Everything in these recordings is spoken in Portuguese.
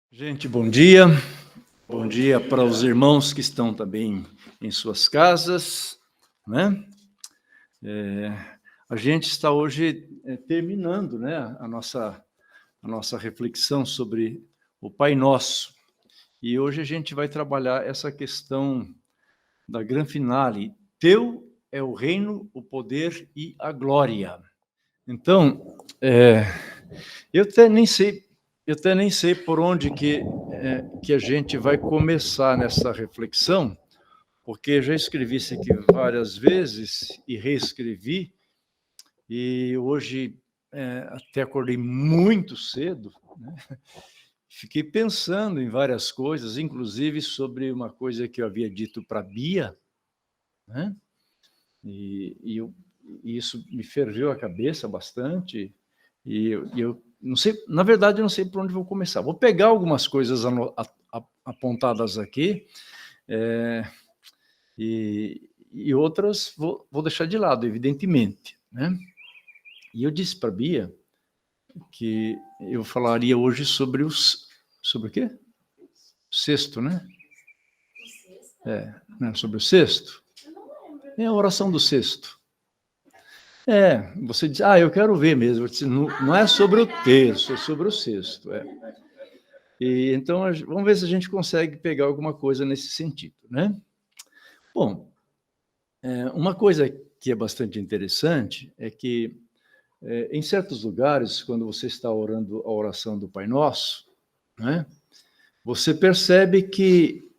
Gente, bom dia. Bom dia para os irmãos que estão também em suas casas, né? A gente está hoje terminando, né, a nossa reflexão sobre o Pai Nosso. E hoje a gente vai trabalhar essa questão da grande finale. Teu é o reino, o poder e a glória. Então, eu até nem sei por onde que a gente vai começar nessa reflexão, porque já escrevi isso aqui várias vezes e reescrevi, e hoje até acordei muito cedo, né? Fiquei pensando em várias coisas, inclusive sobre uma coisa que eu havia dito para a Bia, né? E isso me ferveu a cabeça bastante, e eu não sei, na verdade, eu não sei por onde vou começar. Vou pegar algumas coisas apontadas aqui, e outras vou deixar de lado, evidentemente, né? E eu disse para a Bia que eu falaria hoje sobre sobre o quê? Sexto, né? Sobre o sexto. É a oração do sexto. Você diz, eu quero ver mesmo. Eu disse, não é sobre o terço, é sobre o sexto. E então, vamos ver se a gente consegue pegar alguma coisa nesse sentido, né? Bom, uma coisa que é bastante interessante é que, em certos lugares, quando você está orando a oração do Pai Nosso, né, você percebe que,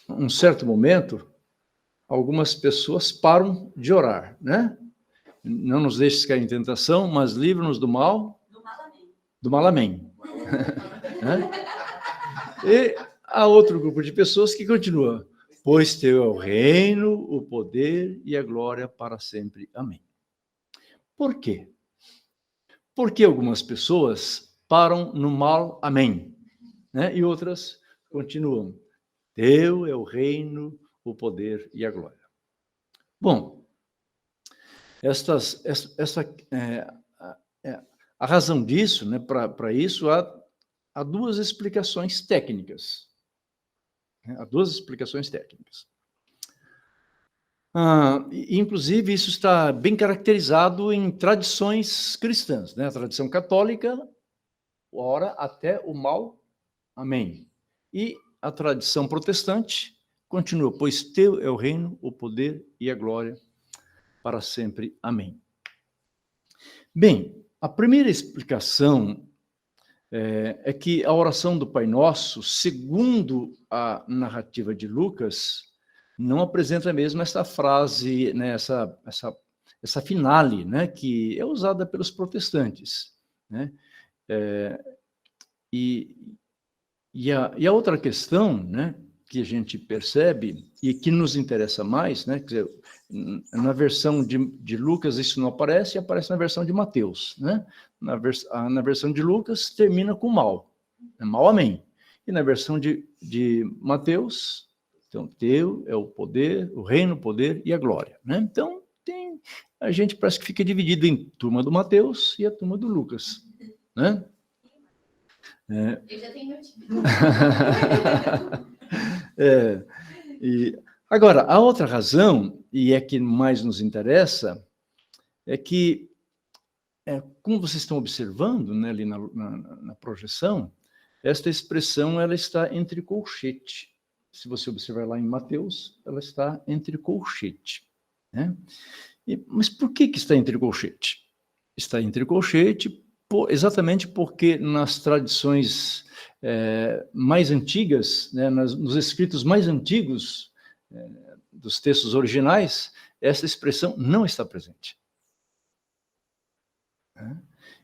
em um certo momento, algumas pessoas param de orar, né? Não nos deixes cair em tentação, mas livra-nos do mal. Do mal, amém. E há outro grupo de pessoas que continua, pois teu é o reino, o poder e a glória para sempre. Amém. Por quê? Porque algumas pessoas param no mal, amém, né? E outras continuam, teu é o reino, o poder e a glória. Bom, a razão disso, né, para isso, há duas explicações técnicas. Há duas explicações técnicas. Inclusive, isso está bem caracterizado em tradições cristãs, né? A tradição católica ora até o mal, amém. E a tradição protestante continua, pois teu é o reino, o poder e a glória para sempre, amém. Bem, a primeira explicação é que a oração do Pai Nosso, segundo a narrativa de Lucas, não apresenta mesmo essa frase, né, essa finale, né, que é usada pelos protestantes, né? E a outra questão, né, que a gente percebe e que nos interessa mais, né, quer dizer, na versão de Lucas isso não aparece, aparece na versão de Mateus, né? Na versão de Lucas termina com mal, mal, amém. E na versão de Mateus, então, teu é o poder, o reino, o poder e a glória, né? Então, a gente parece que fica dividido em turma do Mateus e a turma do Lucas, né? Eu já tenho meu time. Agora, a outra razão, e é que mais nos interessa, é que, como vocês estão observando, né, ali na projeção, esta expressão ela está entre colchete. Se você observar lá em Mateus, ela está entre colchete, né? Mas por que está entre colchete? Está entre colchete exatamente porque nas tradições mais antigas, né, nos escritos mais antigos dos textos originais, essa expressão não está presente.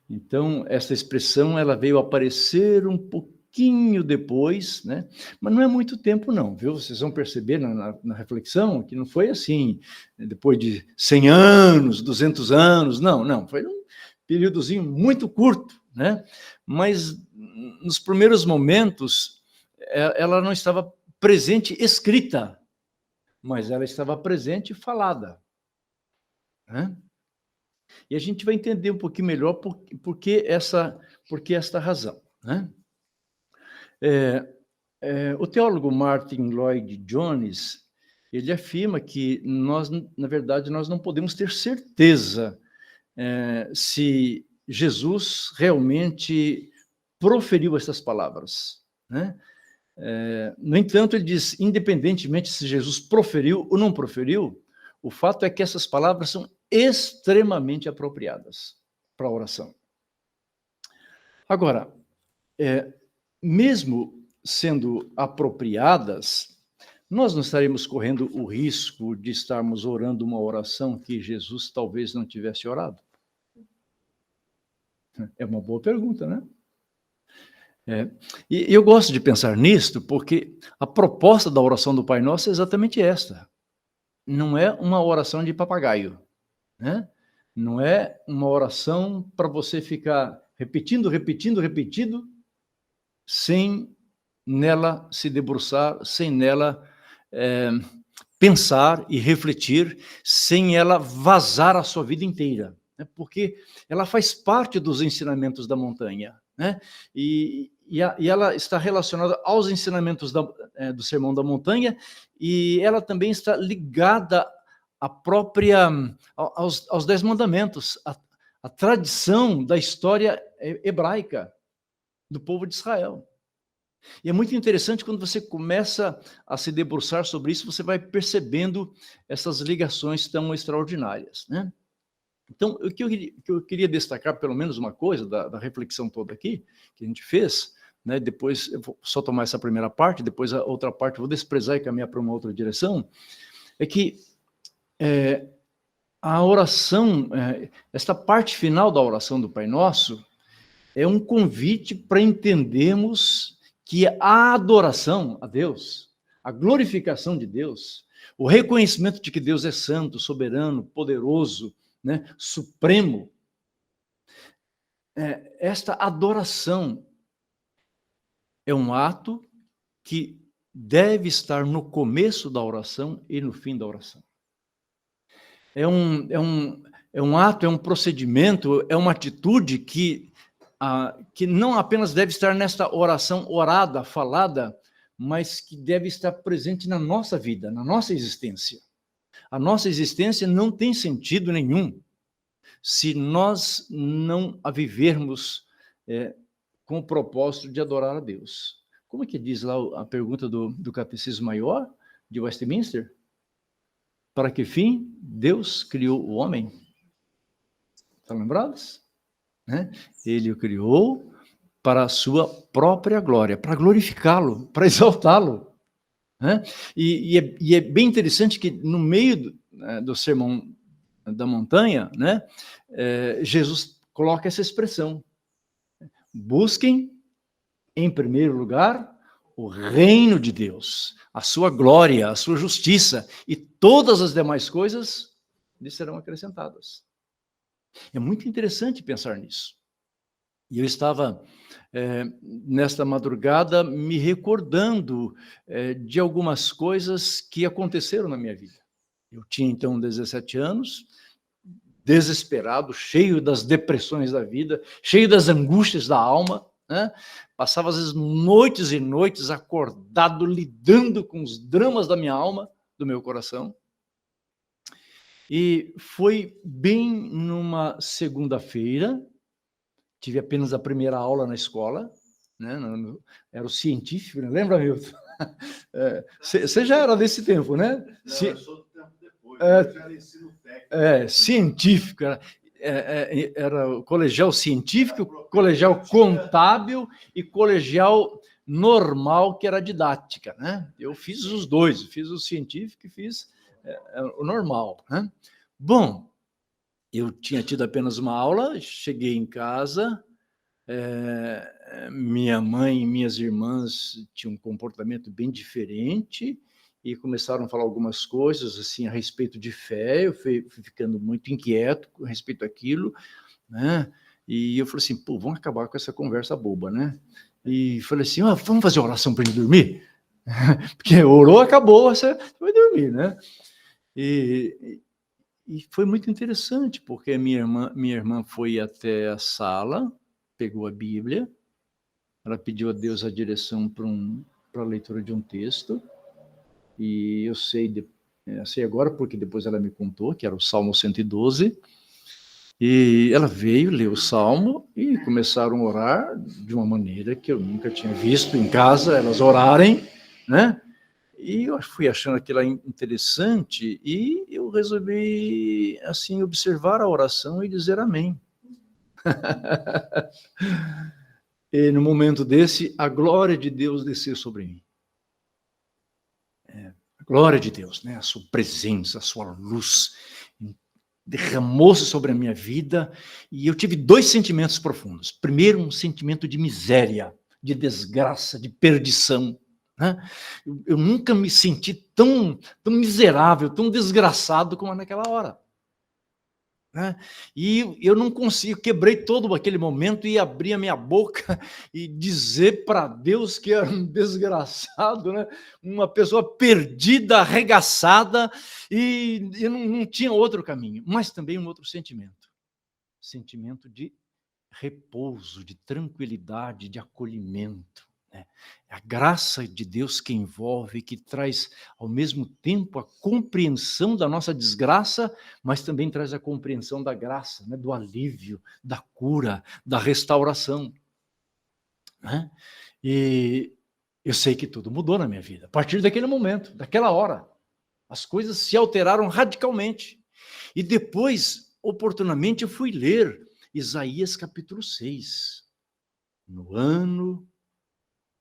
Então, essa expressão ela veio aparecer um pouquinho depois, né? Mas não é muito tempo não, viu? Vocês vão perceber na reflexão que não foi assim, depois de 100 anos, 200 anos, não, foi um períodozinho muito curto, né? Mas nos primeiros momentos ela não estava presente escrita, mas ela estava presente falada, né? E a gente vai entender um pouquinho melhor por que esta razão, né? O teólogo Martin Lloyd-Jones, ele afirma que nós, na verdade, nós não podemos ter certeza se Jesus realmente proferiu essas palavras, né? No entanto, ele diz, independentemente se Jesus proferiu ou não proferiu, o fato é que essas palavras são extremamente apropriadas para a oração. Agora, mesmo sendo apropriadas, nós não estaremos correndo o risco de estarmos orando uma oração que Jesus talvez não tivesse orado? É uma boa pergunta, né? E eu gosto de pensar nisto porque a proposta da oração do Pai Nosso é exatamente esta. Não é uma oração de papagaio, né? Não é uma oração para você ficar repetindo, sem nela se debruçar, sem nela pensar e refletir, sem ela vazar a sua vida inteira, né? Porque ela faz parte dos ensinamentos da montanha, né? E ela está relacionada aos ensinamentos do Sermão da Montanha, e ela também está ligada aos 10 mandamentos, a tradição da história hebraica do povo de Israel. E é muito interessante quando você começa a se debruçar sobre isso, você vai percebendo essas ligações tão extraordinárias, né? Então, o que eu queria destacar, pelo menos uma coisa da reflexão toda aqui, que a gente fez, né? Depois eu vou só tomar essa primeira parte, depois a outra parte eu vou desprezar e caminhar para uma outra direção, é que a oração, esta parte final da oração do Pai Nosso, é um convite para entendermos que a adoração a Deus, a glorificação de Deus, o reconhecimento de que Deus é santo, soberano, poderoso, né, supremo, esta adoração é um ato que deve estar no começo da oração e no fim da oração. É um ato, é um procedimento, é uma atitude que não apenas deve estar nesta oração orada, falada, mas que deve estar presente na nossa vida, na nossa existência. A nossa existência não tem sentido nenhum se nós não a vivermos com o propósito de adorar a Deus. Como é que diz lá a pergunta do Catecismo Maior de Westminster? Para que fim Deus criou o homem? Estão lembrados? Né? Ele o criou para a sua própria glória, para glorificá-lo, para exaltá-lo, né? E é bem interessante que no meio do Sermão da Montanha, né, Jesus coloca essa expressão: busquem em primeiro lugar o reino de Deus, a sua glória, a sua justiça, e todas as demais coisas lhe serão acrescentadas. É muito interessante pensar nisso. E eu estava, nesta madrugada, me recordando de algumas coisas que aconteceram na minha vida. Eu tinha, então, 17 anos, desesperado, cheio das depressões da vida, cheio das angústias da alma, né? Passava, às vezes, noites e noites acordado, lidando com os dramas da minha alma, do meu coração. E foi bem numa segunda-feira, tive apenas a primeira aula na escola, né? Era o científico, né? Lembra, Milton? Você já era desse tempo, né? Não, eu sou do tempo depois, eu já era ensino técnico. Científico, era o colegial científico, colegial contábil e colegial normal, que era didática, né? Eu fiz os dois, fiz o científico e fiz o normal, né? Bom, eu tinha tido apenas uma aula, cheguei em casa, minha mãe e minhas irmãs tinham um comportamento bem diferente e começaram a falar algumas coisas assim a respeito de fé. Eu fui ficando muito inquieto com respeito àquilo, né? E eu falei assim, pô, vamos acabar com essa conversa boba, né? E falei assim, vamos fazer oração para ele dormir? Porque orou, acabou, você vai dormir, né? E foi muito interessante, porque minha irmã foi até a sala, pegou a Bíblia, ela pediu a Deus a direção para a leitura de um texto, e eu sei agora, porque depois ela me contou, que era o Salmo 112, e ela veio ler o Salmo e começaram a orar de uma maneira que eu nunca tinha visto em casa, elas orarem, né? E eu fui achando aquilo interessante e eu resolvi, assim, observar a oração e dizer amém. E no momento desse, a glória de Deus desceu sobre mim. A glória de Deus, né? A sua presença, a sua luz derramou-se sobre a minha vida e eu tive 2 sentimentos profundos. Primeiro, um sentimento de miséria, de desgraça, de perdição. Né? Eu nunca me senti tão miserável, tão desgraçado como naquela hora. Né? E eu não consigo, quebrei todo aquele momento e abri a minha boca e dizer para Deus que era um desgraçado, né? Uma pessoa perdida, arregaçada, e eu não tinha outro caminho, mas também um outro sentimento de repouso, de tranquilidade, de acolhimento. É a graça de Deus que envolve, que traz ao mesmo tempo a compreensão da nossa desgraça, mas também traz a compreensão da graça, né? Do alívio, da cura, da restauração. Né? E eu sei que tudo mudou na minha vida. A partir daquele momento, daquela hora, as coisas se alteraram radicalmente. E depois, oportunamente, eu fui ler Isaías capítulo 6. No ano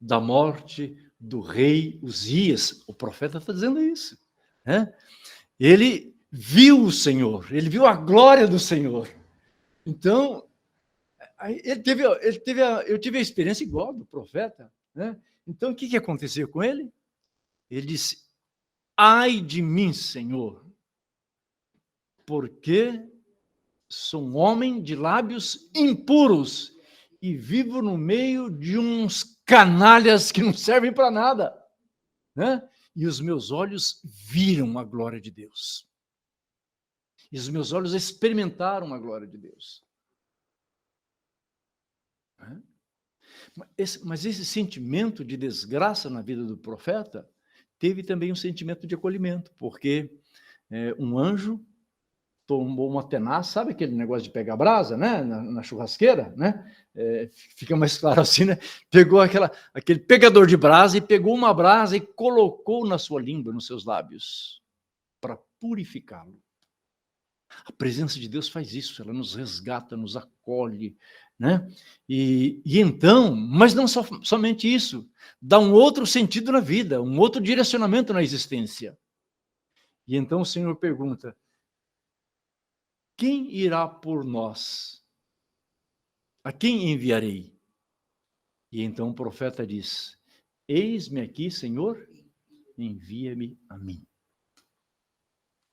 da morte do rei Uzias, o profeta está dizendo isso. Né? Ele viu o Senhor, ele viu a glória do Senhor. Então, eu tive a experiência igual do profeta. Né? Então, o que aconteceu com ele? Ele disse, ai de mim, Senhor, porque sou um homem de lábios impuros e vivo no meio de uns canalhas que não servem para nada, né? E os meus olhos viram a glória de Deus. E os meus olhos experimentaram a glória de Deus. Mas esse sentimento de desgraça na vida do profeta teve também um sentimento de acolhimento, porque um anjo tomou uma tenaz, sabe aquele negócio de pegar brasa, né, na churrasqueira, né? Fica mais claro assim, né? Pegou aquele pegador de brasa e pegou uma brasa e colocou na sua língua, nos seus lábios, para purificá-lo. A presença de Deus faz isso, ela nos resgata, nos acolhe, né? E então, mas não somente isso, dá um outro sentido na vida, um outro direcionamento na existência. E então o Senhor pergunta, quem irá por nós? A quem enviarei? E então o profeta diz, eis-me aqui, Senhor, envia-me a mim.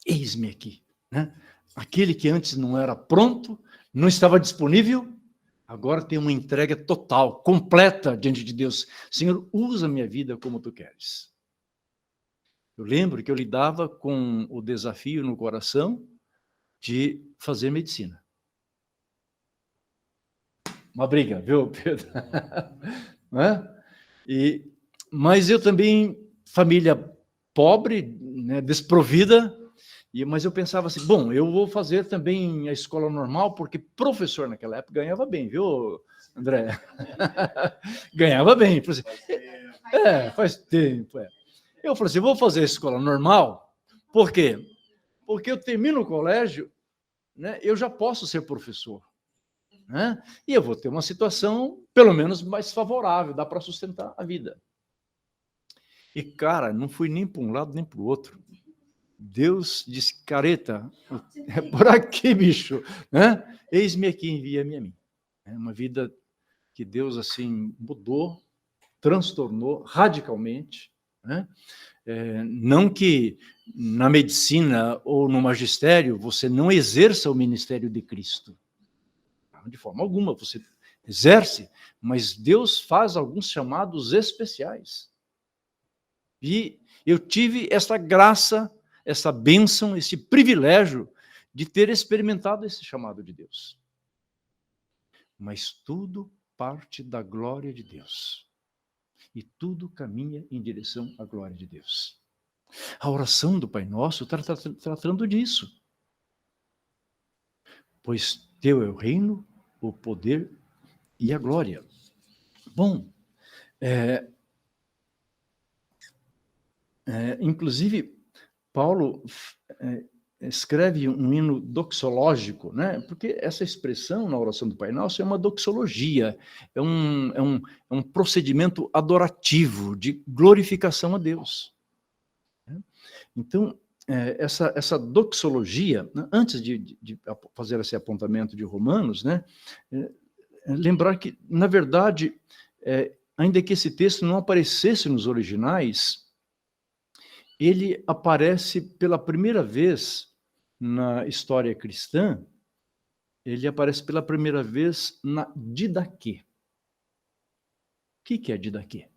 Eis-me aqui. Né? Aquele que antes não era pronto, não estava disponível, agora tem uma entrega total, completa diante de Deus. Senhor, usa minha vida como tu queres. Eu lembro que eu lidava com o desafio no coração de fazer medicina. Uma briga, viu, Pedro? Mas eu também, família pobre, né, desprovida, mas eu pensava assim, bom, eu vou fazer também a escola normal, porque professor naquela época ganhava bem, viu, André? Ganhava bem. Faz tempo. Eu falei assim, vou fazer a escola normal, por quê? Porque eu termino o colégio, né, eu já posso ser professor. Né? E eu vou ter uma situação, pelo menos, mais favorável, dá para sustentar a vida. E, cara, não fui nem para um lado nem para o outro. Deus disse, careta, é por aqui, bicho. Né? Eis-me aqui, envia-me a mim. É uma vida que Deus, assim, mudou, transtornou radicalmente. Né? Não que na medicina ou no magistério você não exerça o ministério de Cristo. De forma alguma, você exerce, mas Deus faz alguns chamados especiais. E eu tive essa graça, essa bênção, esse privilégio de ter experimentado esse chamado de Deus. Mas tudo parte da glória de Deus. E tudo caminha em direção à glória de Deus. A oração do Pai Nosso está tratando disso. Pois teu é o reino, o poder e a glória. Bom, inclusive, Paulo escreve um hino doxológico, né? Porque essa expressão na oração do Pai Nosso é uma doxologia, é um procedimento adorativo de glorificação a Deus. Então, essa doxologia, antes de fazer esse apontamento de Romanos, né? Lembrar que, na verdade, ainda que esse texto não aparecesse nos originais, ele aparece pela primeira vez na história cristã, ele aparece pela primeira vez na Didaquê. O que é a Didaquê?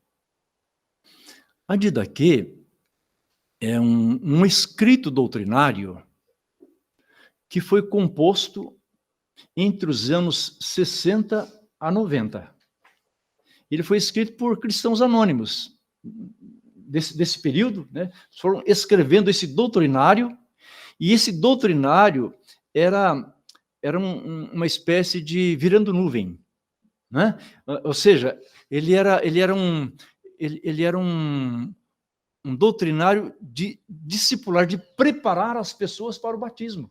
A Didaquê é um escrito doutrinário que foi composto entre os anos 60 a 90. Ele foi escrito por cristãos anônimos desse período, né? Foram escrevendo esse doutrinário, e esse doutrinário era uma espécie de virando nuvem, né? Ou seja, ele era um doutrinário de discipular, de preparar as pessoas para o batismo.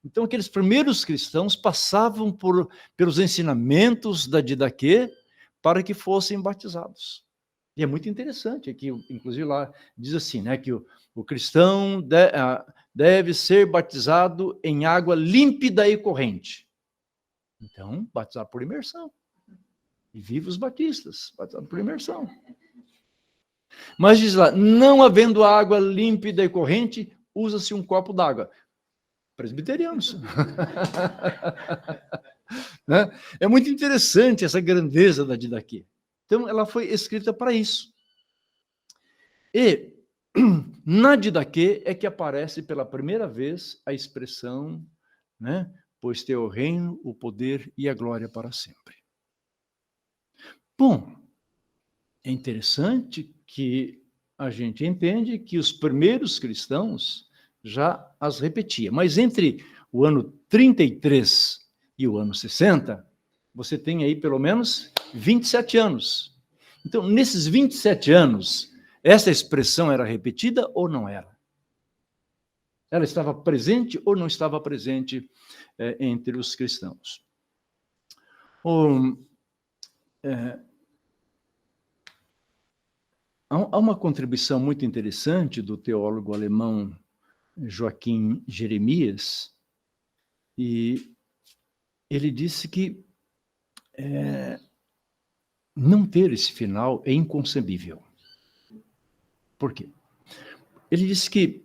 Então, aqueles primeiros cristãos passavam pelos ensinamentos da Didaquê para que fossem batizados. E é muito interessante, que inclusive lá diz assim, né, que o cristão deve ser batizado em água límpida e corrente. Então, batizar por imersão. E viva os batistas, batizado por imersão. Mas diz lá, não havendo água límpida e corrente, usa-se um copo d'água. Presbiterianos. Né? É muito interessante essa grandeza da Didaquê. Então, ela foi escrita para isso. E na Didaquê é que aparece pela primeira vez a expressão, né? Pois teu é o reino, o poder e a glória para sempre. Bom, é interessante que a gente entende que os primeiros cristãos já as repetiam. Mas entre o ano 33 e o ano 60, você tem aí pelo menos 27 anos. Então, nesses 27 anos, essa expressão era repetida ou não era? Ela estava presente ou não estava presente entre os cristãos? Há uma contribuição muito interessante do teólogo alemão Joaquim Jeremias, e ele disse que não ter esse final é inconcebível. Por quê? Ele disse que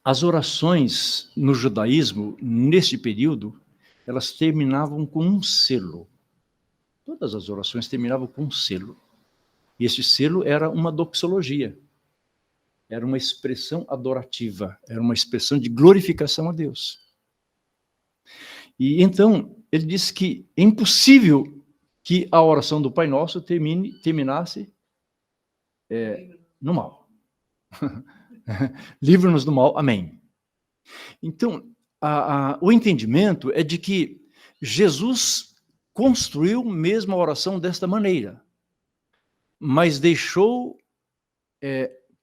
as orações no judaísmo, neste período, elas terminavam com um selo. Todas as orações terminavam com um selo. E esse selo era uma doxologia. Era uma expressão adorativa, era uma expressão de glorificação a Deus. E então, ele disse que é impossível que a oração do Pai Nosso terminasse no mal. Livra-nos do mal, amém. Então, o entendimento é de que Jesus construiu mesmo a oração desta maneira, mas deixou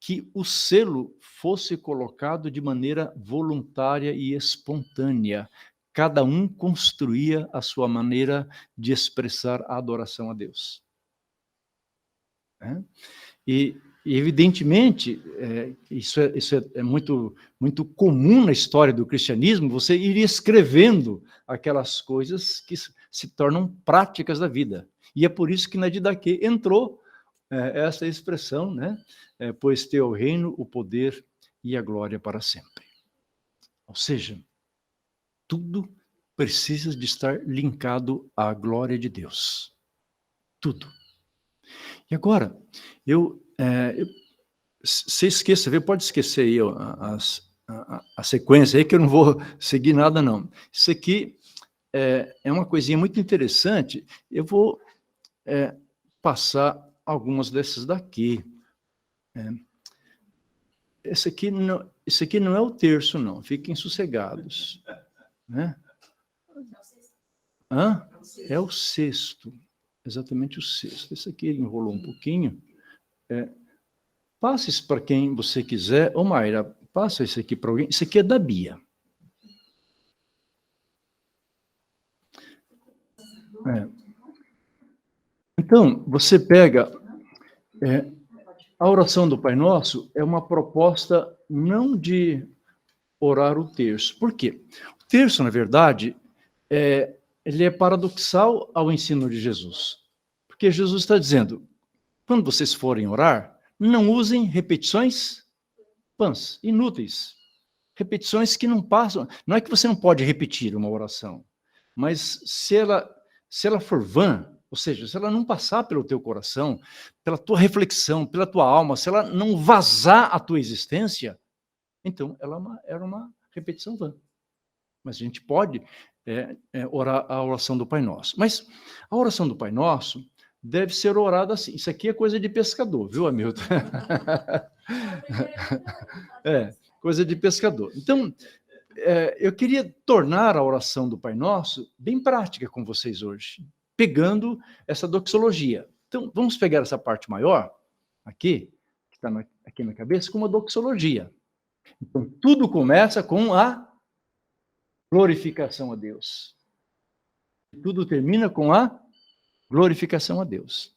que o selo fosse colocado de maneira voluntária e espontânea. Cada um construía a sua maneira de expressar a adoração a Deus. E evidentemente, isso é muito, muito comum na história do cristianismo, você ir escrevendo aquelas coisas que se tornam práticas da vida. E é por isso que na Didaquê entrou essa expressão, né? Pois teu é o reino, o poder e a glória para sempre. Ou seja, tudo precisa de estar linkado à glória de Deus. Tudo. E agora, você esqueça, pode esquecer aí a sequência aí, que eu não vou seguir nada, não. Isso aqui é uma coisinha muito interessante. Eu vou passar algumas dessas daqui. Esse aqui não é o terço, não. Fiquem sossegados. Né? É o sexto. Exatamente o sexto. Esse aqui enrolou um pouquinho. Passe isso para quem você quiser. Ô, Mayra, passa esse aqui para alguém. Esse aqui é da Bia. Então, você pega... a oração do Pai Nosso é uma proposta não de orar o terço. Por quê? O terço, na verdade, ele é paradoxal ao ensino de Jesus. Porque Jesus está dizendo, quando vocês forem orar, não usem repetições vãs, inúteis. Repetições que não passam. Não é que você não pode repetir uma oração, mas se ela for vã, ou seja, se ela não passar pelo teu coração, pela tua reflexão, pela tua alma, se ela não vazar a tua existência, então ela era uma repetição vã. Mas a gente pode orar a oração do Pai Nosso. Mas a oração do Pai Nosso deve ser orada assim. Isso aqui é coisa de pescador, viu, Hamilton? Coisa de pescador. Então, eu queria tornar a oração do Pai Nosso bem prática com vocês hoje, pegando essa doxologia. Então, vamos pegar essa parte maior, aqui, que está aqui na cabeça, como a doxologia. Então, tudo começa com a glorificação a Deus. Tudo termina com a glorificação a Deus.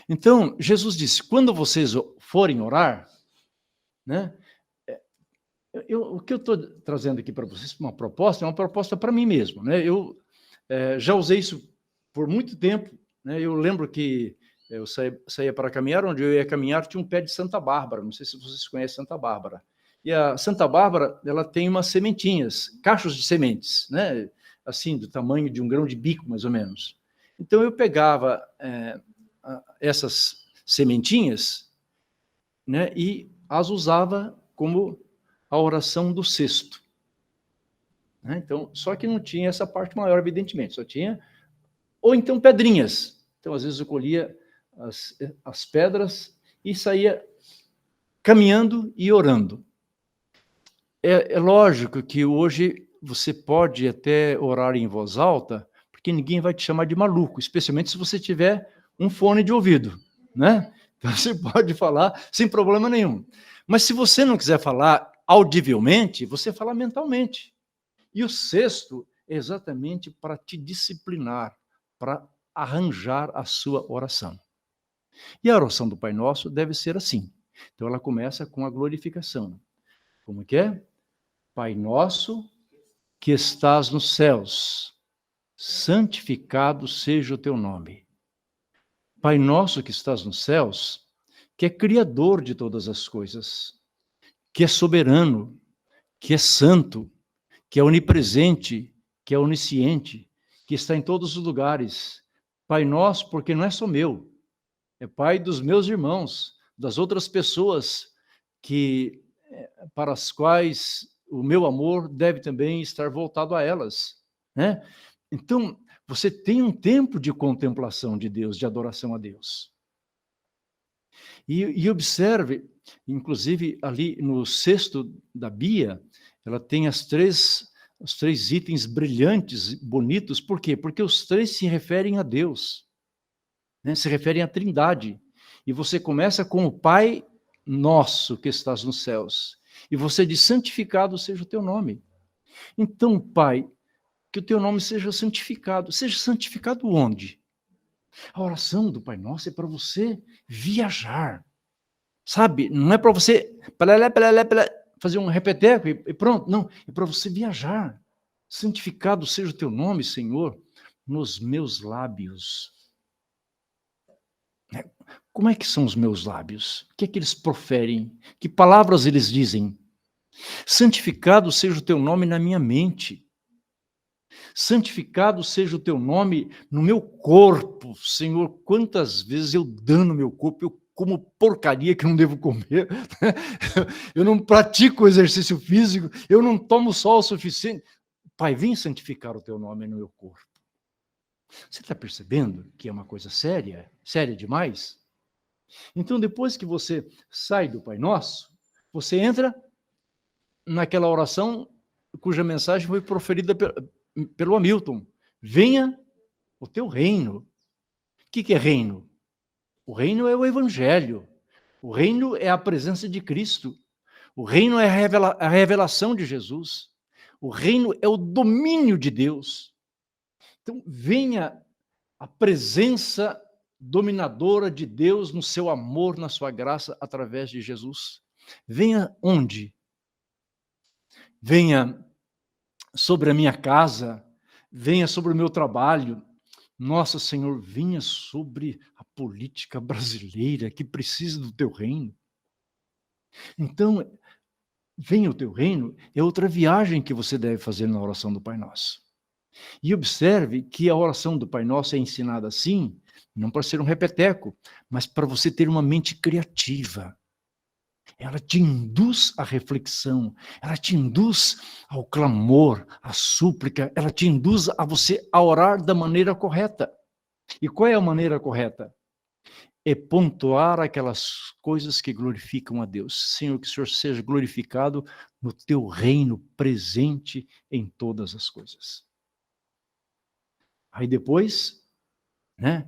Então, Jesus disse, quando vocês forem orar, né, o que eu estou trazendo aqui para vocês, uma proposta para mim mesmo. Né? Eu já usei isso por muito tempo. Né? Eu lembro que eu saía para caminhar, onde eu ia caminhar tinha um pé de Santa Bárbara, não sei se vocês conhecem Santa Bárbara. E a Santa Bárbara, ela tem umas sementinhas, cachos de sementes, né? Assim, do tamanho de um grão de bico, mais ou menos. Então, eu pegava essas sementinhas, né, e as usava como a oração do cesto. Né? Então, só que não tinha essa parte maior, evidentemente, só tinha... Ou então pedrinhas. Então, às vezes, eu colhia as pedras e saía caminhando e orando. É lógico que hoje você pode até orar em voz alta, porque ninguém vai te chamar de maluco, especialmente se você tiver um fone de ouvido, né? Então você pode falar sem problema nenhum. Mas se você não quiser falar audivelmente, você fala mentalmente. E o sexto é exatamente para te disciplinar, para arranjar a sua oração. E a oração do Pai Nosso deve ser assim. Então ela começa com a glorificação. Como que é? Pai nosso que estás nos céus, santificado seja o teu nome. Pai nosso que estás nos céus, que é criador de todas as coisas, que é soberano, que é santo, que é onipresente, que é onisciente, que está em todos os lugares. Pai nosso, porque não é só meu, é Pai dos meus irmãos, das outras pessoas para as quais o meu amor deve também estar voltado a elas, né? Então, você tem um tempo de contemplação de Deus, de adoração a Deus. E observe, inclusive ali no cesto da Bia, ela tem os três itens brilhantes, bonitos. Por quê? Porque os três se referem a Deus, né? Se referem à Trindade. E você começa com o Pai nosso que estás nos céus. E você diz, santificado seja o teu nome. Então, Pai, que o teu nome seja santificado. Seja santificado onde? A oração do Pai Nosso é para você viajar. Sabe? Não é para você fazer um repeteco e pronto. Não, é para você viajar. Santificado seja o teu nome, Senhor, nos meus lábios. Como é que são os meus lábios? O que é que eles proferem? Que palavras eles dizem? Santificado seja o teu nome na minha mente. Santificado seja o teu nome no meu corpo. Senhor, quantas vezes eu dano meu corpo, eu como porcaria que não devo comer, eu não pratico exercício físico, eu não tomo sol o suficiente. Pai, vem santificar o teu nome no meu corpo. Você está percebendo que é uma coisa séria? Séria demais? Então, depois que você sai do Pai Nosso, você entra naquela oração cuja mensagem foi proferida pelo Hamilton. Venha o teu reino. O que é reino? O reino é o Evangelho. O reino é a presença de Cristo. O reino é a revelação de Jesus. O reino é o domínio de Deus. Então, venha a presença dominadora de Deus no seu amor, na sua graça, através de Jesus. Venha onde? Venha sobre a minha casa, venha sobre o meu trabalho. Nossa, Senhor, venha sobre a política brasileira que precisa do teu reino. Então, venha o teu reino é outra viagem que você deve fazer na oração do Pai Nosso. E observe que a oração do Pai Nosso é ensinada assim, não para ser um repeteco, mas para você ter uma mente criativa. Ela te induz à reflexão, ela te induz ao clamor, à súplica, ela te induz a você a orar da maneira correta. E qual é a maneira correta? É pontuar aquelas coisas que glorificam a Deus. Senhor, que o Senhor seja glorificado no teu reino presente em todas as coisas. Aí depois, né,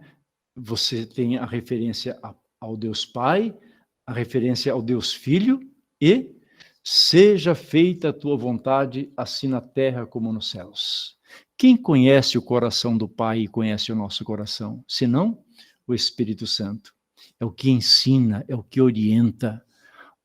você tem a referência ao Deus Pai, a referência ao Deus Filho e seja feita a tua vontade, assim na terra como nos céus. Quem conhece o coração do Pai e conhece o nosso coração? Senão, o Espírito Santo. É o que ensina, é o que orienta.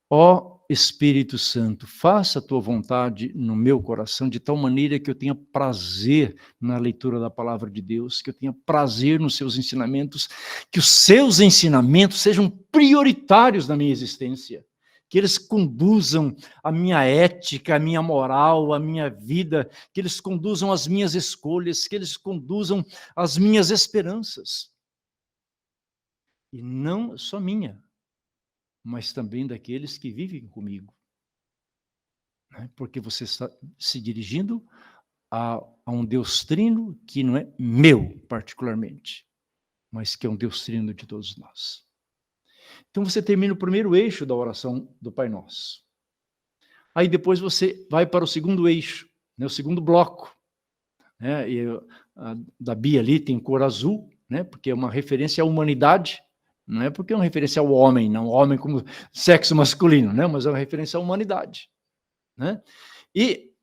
Ó Espírito Santo, faça a tua vontade no meu coração de tal maneira que eu tenha prazer na leitura da palavra de Deus, que eu tenha prazer nos seus ensinamentos, que os seus ensinamentos sejam prioritários na minha existência, que eles conduzam a minha ética, a minha moral, a minha vida, que eles conduzam as minhas escolhas, que eles conduzam as minhas esperanças. E não só minha, mas também daqueles que vivem comigo. Porque você está se dirigindo a um Deus trino que não é meu, particularmente, mas que é um Deus trino de todos nós. Então você termina o primeiro eixo da oração do Pai Nosso. Aí depois você vai para o segundo eixo, né, o segundo bloco. Né, e da Bia ali tem cor azul, né, porque é uma referência à humanidade. Não é porque é uma referência ao homem, não o homem como sexo masculino, né? Mas é uma referência à humanidade. Né? E,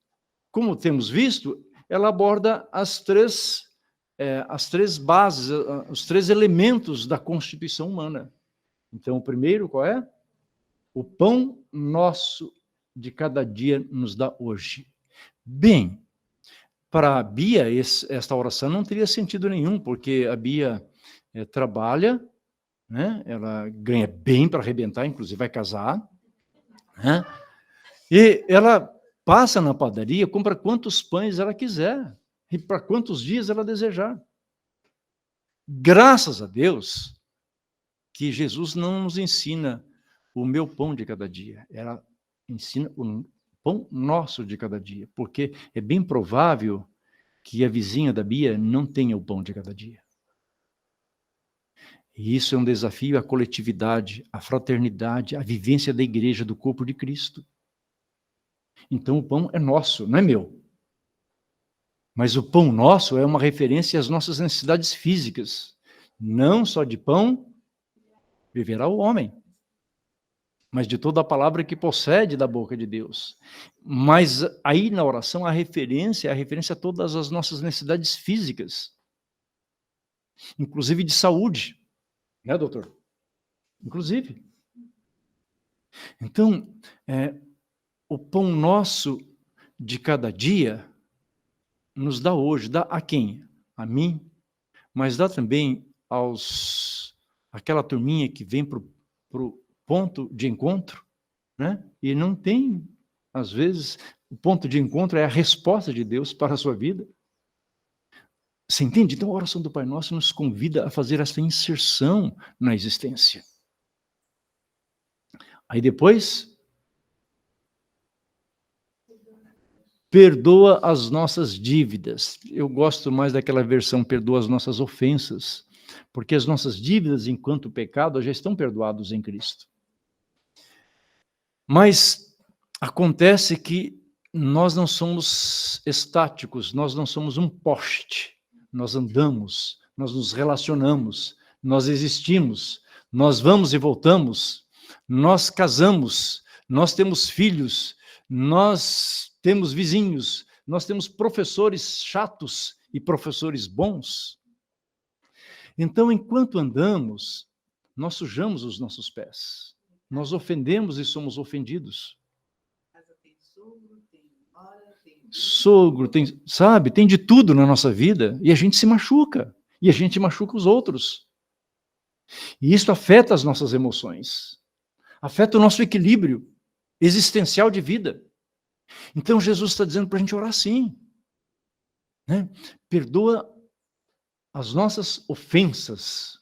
como temos visto, ela aborda as três bases, os três elementos da constituição humana. Então, o primeiro, qual é? O pão nosso de cada dia nos dá hoje. Bem, para a Bia, esta oração não teria sentido nenhum, porque a Bia trabalha, né? Ela ganha bem para arrebentar, inclusive vai casar, né? E ela passa na padaria, compra quantos pães ela quiser e para quantos dias ela desejar. Graças a Deus que Jesus não nos ensina o meu pão de cada dia, ela ensina o pão nosso de cada dia, porque é bem provável que a vizinha da Bia não tenha o pão de cada dia. E isso é um desafio à coletividade, à fraternidade, à vivência da igreja, do corpo de Cristo. Então o pão é nosso, não é meu. Mas o pão nosso é uma referência às nossas necessidades físicas. Não só de pão viverá o homem, mas de toda a palavra que procede da boca de Deus. Mas aí na oração a referência a todas as nossas necessidades físicas, inclusive de saúde. Né, doutor? Inclusive. Então, o pão nosso de cada dia nos dá hoje, dá a quem? A mim, mas dá também aquela turminha que vem para o ponto de encontro, né? E não tem, às vezes, o ponto de encontro é a resposta de Deus para a sua vida. Você entende? Então a oração do Pai Nosso nos convida a fazer essa inserção na existência. Aí depois, perdoa as nossas dívidas. Eu gosto mais daquela versão, perdoa as nossas ofensas, porque as nossas dívidas, enquanto pecado, já estão perdoados em Cristo. Mas acontece que nós não somos estáticos, nós não somos um poste. Nós andamos, nós nos relacionamos, nós existimos, nós vamos e voltamos, nós casamos, nós temos filhos, nós temos vizinhos, nós temos professores chatos e professores bons. Então, enquanto andamos, nós sujamos os nossos pés, nós ofendemos e somos ofendidos. Sogro, sabe, tem de tudo na nossa vida, e a gente se machuca, e a gente machuca os outros. E isso afeta as nossas emoções, afeta o nosso equilíbrio existencial de vida. Então Jesus está dizendo para a gente orar assim, né? Perdoa as nossas ofensas,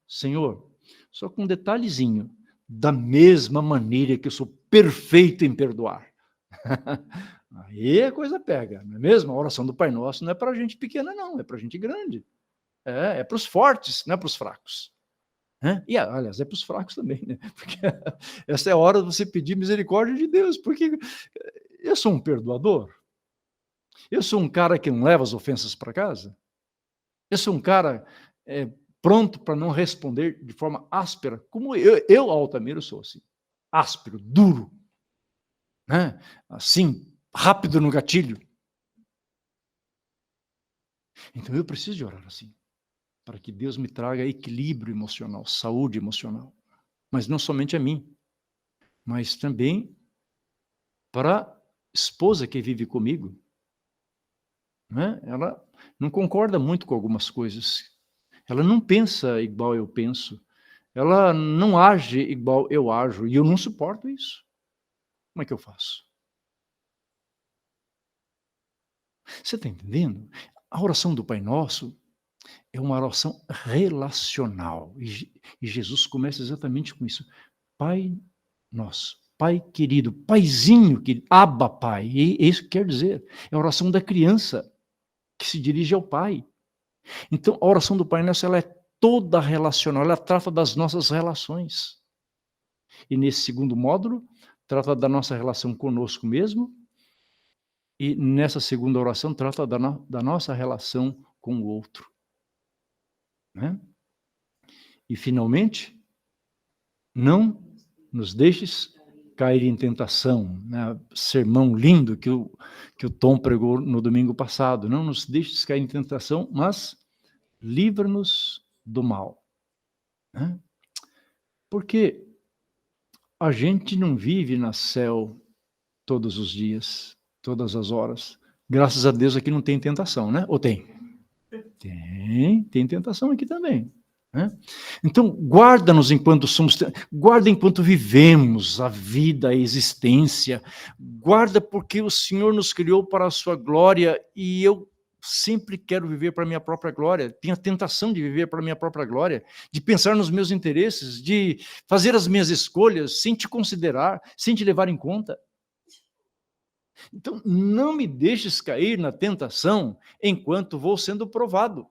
Senhor, só com um detalhezinho, da mesma maneira que eu sou perfeito em perdoar. Aí a coisa pega, não é mesmo? A oração do Pai Nosso não é para gente pequena, não, é para gente grande. É para os fortes, não é para os fracos. E, aliás, é para os fracos também, né? Porque essa é a hora de você pedir misericórdia de Deus, porque eu sou um perdoador. Eu sou um cara que não leva as ofensas para casa. Eu sou um cara pronto para não responder de forma áspera, como eu Altamiro, sou assim. Áspero, duro. Né? Assim, rápido no gatilho. Então eu preciso de orar assim, para que Deus me traga equilíbrio emocional, saúde emocional. Mas não somente a mim, mas também para a esposa que vive comigo. Né? Ela não concorda muito com algumas coisas. Ela não pensa igual eu penso. Ela não age igual eu ajo. E eu não suporto isso. Como é que eu faço? Você está entendendo? A oração do Pai Nosso é uma oração relacional. E Jesus começa exatamente com isso. Pai Nosso, Pai querido, Paizinho, Abba Pai. E é isso que quer dizer. É a oração da criança que se dirige ao Pai. Então, a oração do Pai Nosso, ela é toda relacional, ela trata das nossas relações. E nesse segundo módulo, trata da nossa relação conosco mesmo, e nessa segunda oração, trata da nossa relação com o outro. Né? E, finalmente, não nos deixes cair em tentação. Né? Sermão lindo que o Tom pregou no domingo passado. Não nos deixes cair em tentação, mas livra-nos do mal. Né? Porque a gente não vive na céu todos os dias, todas as horas. Graças a Deus aqui não tem tentação, né? Ou tem? Tem tentação aqui também. Né? Então, guarda-nos guarda enquanto vivemos a vida, a existência, guarda porque o Senhor nos criou para a sua glória e eu sempre quero viver para a minha própria glória, tenho a tentação de viver para a minha própria glória, de pensar nos meus interesses, de fazer as minhas escolhas sem te considerar, sem te levar em conta. Então, não me deixes cair na tentação enquanto vou sendo provado.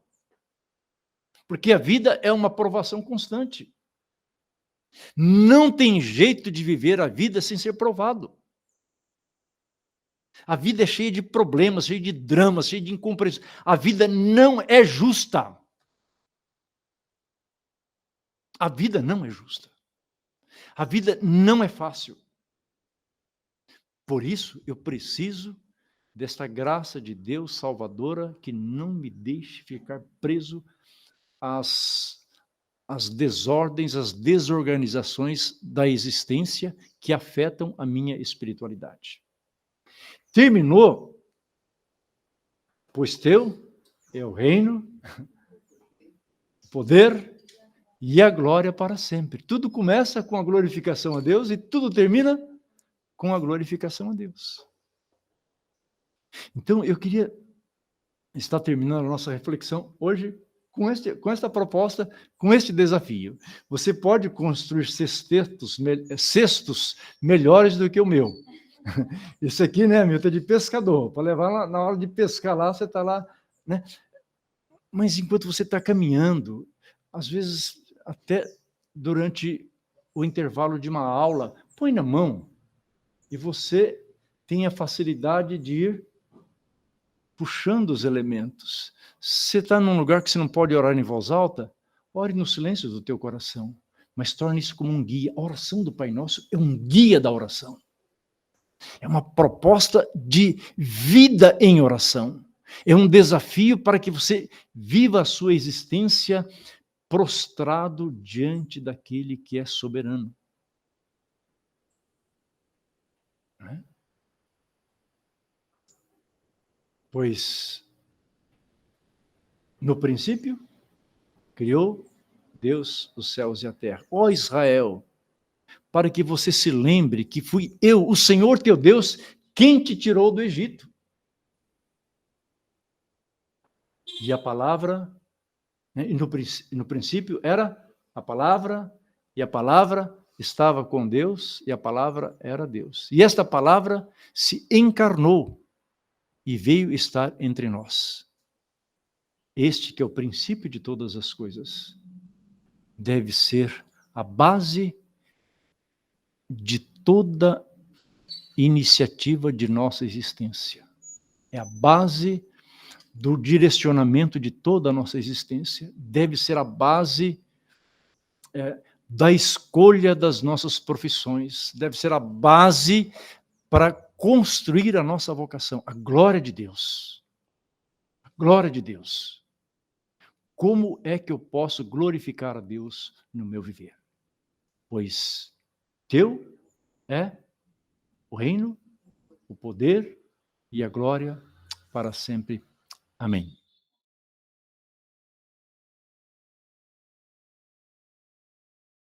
Porque a vida é uma provação constante. Não tem jeito de viver a vida sem ser provado. A vida é cheia de problemas, cheia de dramas, cheia de incompreensões. A vida não é justa. A vida não é justa. A vida não é fácil. Por isso, eu preciso desta graça de Deus salvadora que não me deixe ficar preso às desordens, às desorganizações da existência que afetam a minha espiritualidade. Terminou? Pois teu é o reino, o poder e a glória para sempre. Tudo começa com a glorificação a Deus e tudo termina com a glorificação a Deus. Então, eu queria estar terminando a nossa reflexão hoje com esta proposta, com este desafio. Você pode construir cestos melhores do que o meu. Isso aqui, né, Milton, é de pescador. Para levar lá, na hora de pescar lá, você está lá, né? Mas enquanto você está caminhando, às vezes até durante o intervalo de uma aula, põe na mão e você tem a facilidade de ir puxando os elementos. Você está num lugar que você não pode orar em voz alta, ore no silêncio do teu coração, mas torne isso como um guia. A oração do Pai Nosso é um guia da oração. É uma proposta de vida em oração. É um desafio para que você viva a sua existência prostrado diante daquele que é soberano. Né? Pois, no princípio, criou Deus os céus e a terra. Ó Israel, para que você se lembre que fui eu, o Senhor teu Deus, quem te tirou do Egito. E a palavra, né, no princípio era a palavra, e a palavra estava com Deus, e a palavra era Deus. E esta palavra se encarnou e veio estar entre nós. Este que é o princípio de todas as coisas, deve ser a base de toda iniciativa de nossa existência. É a base do direcionamento de toda a nossa existência. Deve ser a base da escolha das nossas profissões. Deve ser a base para construir a nossa vocação. A glória de Deus. A glória de Deus. Como é que eu posso glorificar a Deus no meu viver? Pois teu é o reino, o poder e a glória para sempre. Amém.